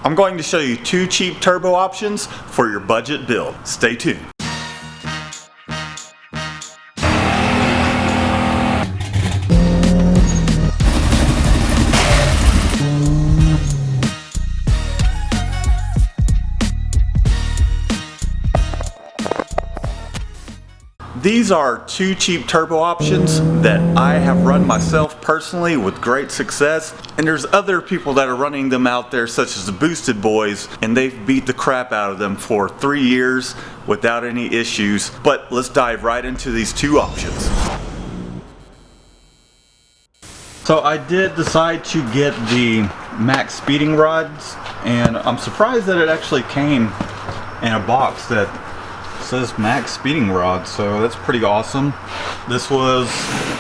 I'm going to show you 2 cheap turbo options for your budget build. Stay tuned. These are 2 cheap turbo options that I have run myself personally with great success, and there's other people that are running them out there, such as the Boosted Boys, and they've beat the crap out of them for 3 years without any issues. But let's dive right into these 2 options. So I did decide to get the max speeding rods, and I'm surprised that it actually came in a box that says max speeding rod, so that's pretty awesome. This was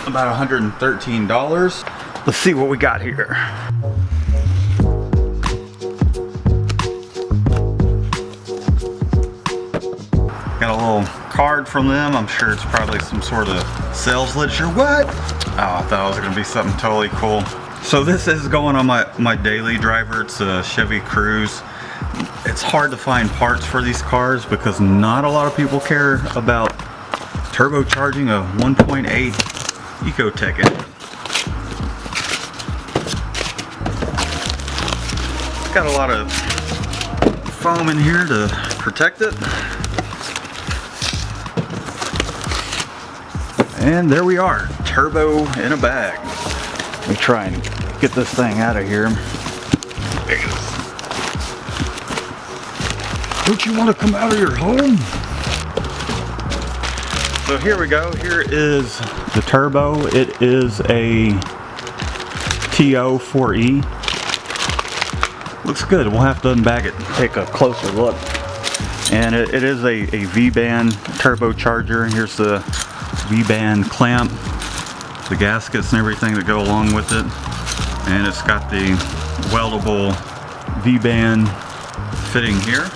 about $113. Let's see what we got here. Got a little card from them. I'm sure it's probably some sort of sales literature. What? Oh, I thought it was gonna be something totally cool. So this is going on my daily driver. It's a Chevy Cruze. It's hard to find parts for these cars because not a lot of people care about turbocharging a 1.8 Ecotec engine. It's got a lot of foam in here to protect it. And there we are, turbo in a bag. Let me try and get this thing out of here. There it is. Don't you want to come out of your home? So here we go. Here is the turbo. It is a TO4E. Looks good. We'll have to unbag it and take a closer look. And it is a V-band turbocharger. Here's the V-band clamp, the gaskets and everything that go along with it. And it's got the weldable V-band fitting here.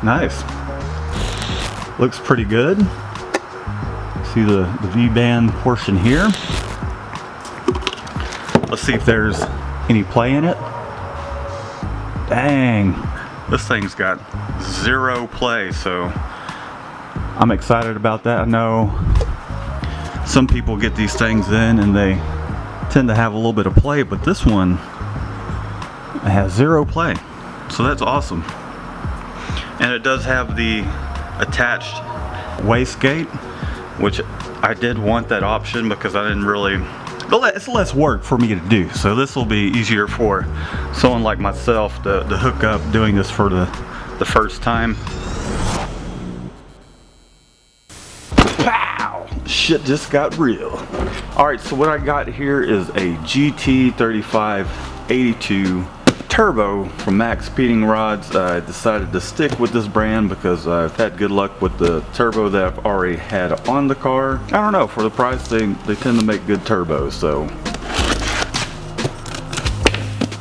Nice. Looks pretty good. See the V-band portion here. Let's see if there's any play in it. Dang, this thing's got 0 play, so I'm excited about that. I know some people get these things in and they tend to have a little bit of play, but this one has 0 play, so that's awesome. And it does have the attached wastegate, which I did want that option because I didn't really, it's less work for me to do. So this will be easier for someone like myself to hook up doing this for the first time. Pow! Shit just got real. Alright, so what I got here is a GT3582 turbo from Max Speeding Rods. I decided to stick with this brand because I've had good luck with the turbo that I've already had on the car. I don't know, for the price they tend to make good turbos, so.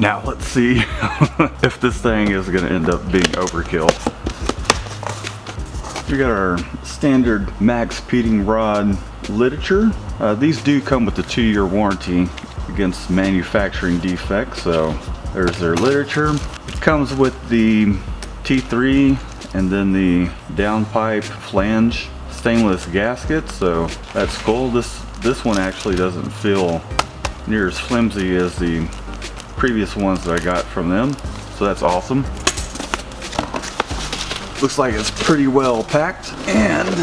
Now let's see if this thing is going to end up being overkill. We got our standard Max Speeding Rod literature. These do come with a 2-year warranty against manufacturing defects, so there's their literature. It comes with the T3 and then the downpipe flange stainless gasket, so that's cool. This one actually doesn't feel near as flimsy as the previous ones that I got from them, so that's awesome. Looks like it's pretty well packed, and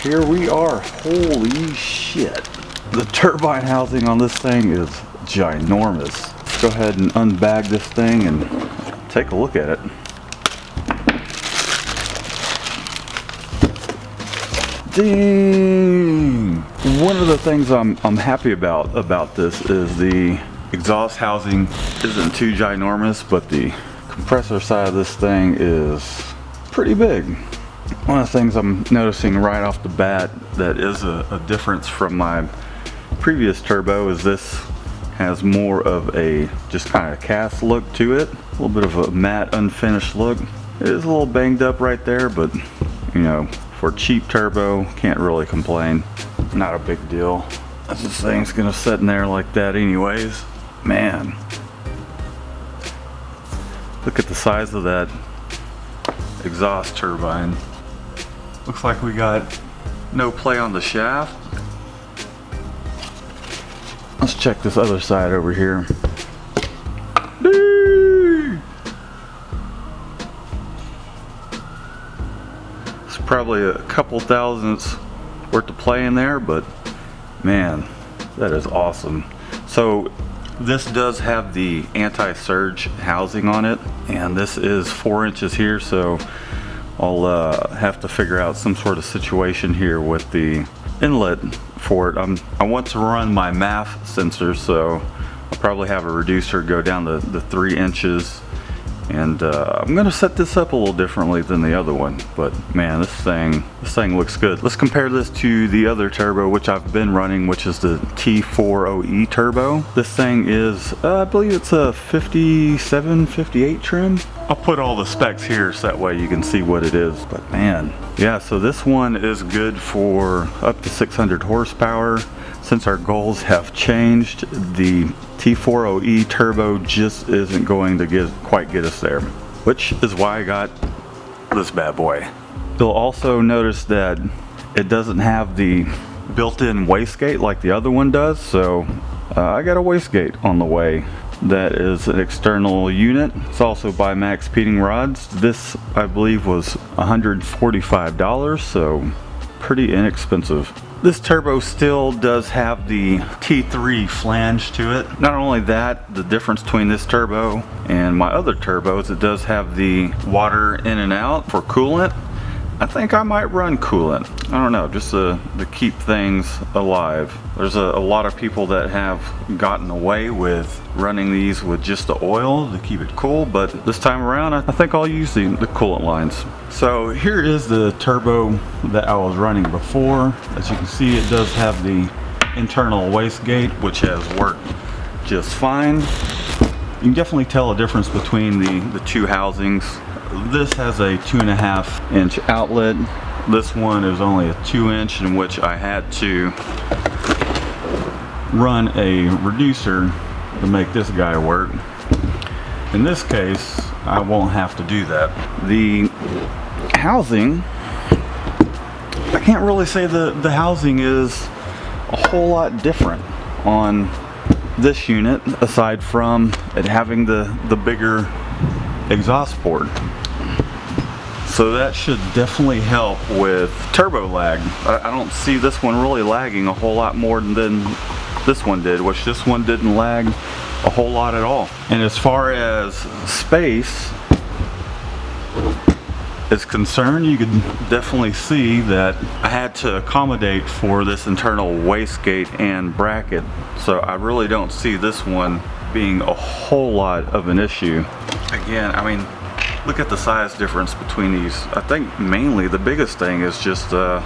here we are. Holy shit. The turbine housing on this thing is ginormous. Let's go ahead and unbag this thing and take a look at it. Dang! One of the things I'm happy about this is the exhaust housing isn't too ginormous, but the compressor side of this thing is pretty big. One of the things I'm noticing right off the bat that is a difference from my previous turbo is this has more of a just kind of cast look to it. A little bit of a matte unfinished look. It is a little banged up right there, but you know, for cheap turbo, can't really complain. Not a big deal. This thing's gonna sit in there like that anyways. Man, look at the size of that exhaust turbine. Looks like we got no play on the shaft. Let's check this other side over here. It's probably a couple thousandths worth of play in there, but man, that is awesome. So this does have the anti-surge housing on it, and this is 4 inches here, so I'll have to figure out some sort of situation here with the inlet for it. I want to run my MAF sensor, so I'll probably have a reducer go down the 3 inches, and I'm gonna set this up a little differently than the other one. But man, this thing looks good. Let's compare this to the other turbo which I've been running, which is the T40E turbo. This thing is I believe it's a 57, 58 trim. I'll put all the specs here so that way you can see what it is. But man, yeah, so this one is good for up to 600 horsepower. Since our goals have changed, the T40E turbo just isn't going to quite get us there, which is why I got this bad boy. You'll also notice that it doesn't have the built-in wastegate like the other one does, so I got a wastegate on the way. That is an external unit. It's also by Max Peating Rods. This, I believe, was $145, so pretty inexpensive. This turbo still does have the T3 flange to it. Not only that, the difference between this turbo and my other turbos, it does have the water in and out for coolant. I think I might run coolant. I don't know, just to keep things alive. There's a lot of people that have gotten away with running these with just the oil to keep it cool, but this time around I think I'll use the coolant lines. So here is the turbo that I was running before. As you can see, it does have the internal wastegate, which has worked just fine. You can definitely tell a difference between the two housings. This has a 2.5 inch outlet. This one is only a 2 inch, in which I had to run a reducer to make this guy work. In this case, I won't have to do that. The housing, I can't really say the housing is a whole lot different on this unit, aside from it having the bigger exhaust port. So that should definitely help with turbo lag. I don't see this one really lagging a whole lot more than this one did, which this one didn't lag a whole lot at all. And as far as space is concerned, you can definitely see that I had to accommodate for this internal wastegate and bracket. So I really don't see this one being a whole lot of an issue. Again, I mean, look at the size difference between these. I think mainly the biggest thing is just the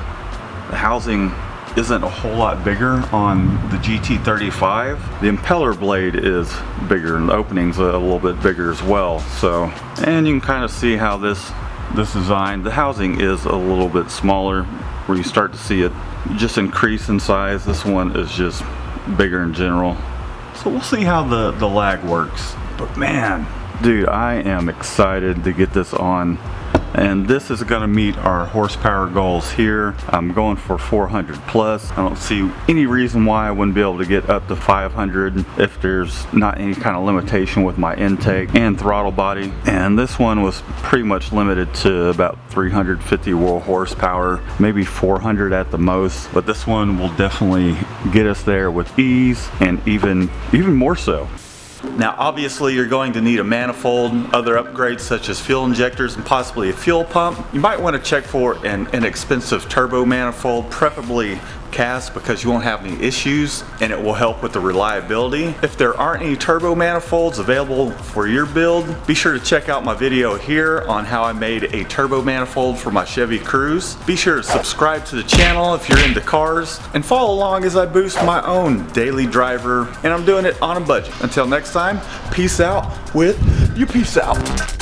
housing isn't a whole lot bigger on the GT35. The impeller blade is bigger and the opening's a little bit bigger as well. So, and you can kind of see how this design, the housing is a little bit smaller, where you start to see it just increase in size. This one is just bigger in general. So we'll see how the lag works. But man, dude, I am excited to get this on, and this is going to meet our horsepower goals here. I'm going for 400 plus. I don't see any reason why I wouldn't be able to get up to 500 if there's not any kind of limitation with my intake and throttle body. And this one was pretty much limited to about 350 world horsepower, maybe 400 at the most, but this one will definitely get us there with ease, and even more so. Now obviously you're going to need a manifold, other upgrades such as fuel injectors, and possibly a fuel pump. You might want to check for an inexpensive turbo manifold, preferably cast because you won't have any issues, and it will help with the reliability. If there aren't any turbo manifolds available for your build, be sure to check out my video here on how I made a turbo manifold for my Chevy Cruze. Be sure to subscribe to the channel if you're into cars, and follow along as I boost my own daily driver, and I'm doing it on a budget. Until next time, peace out with you. Peace out.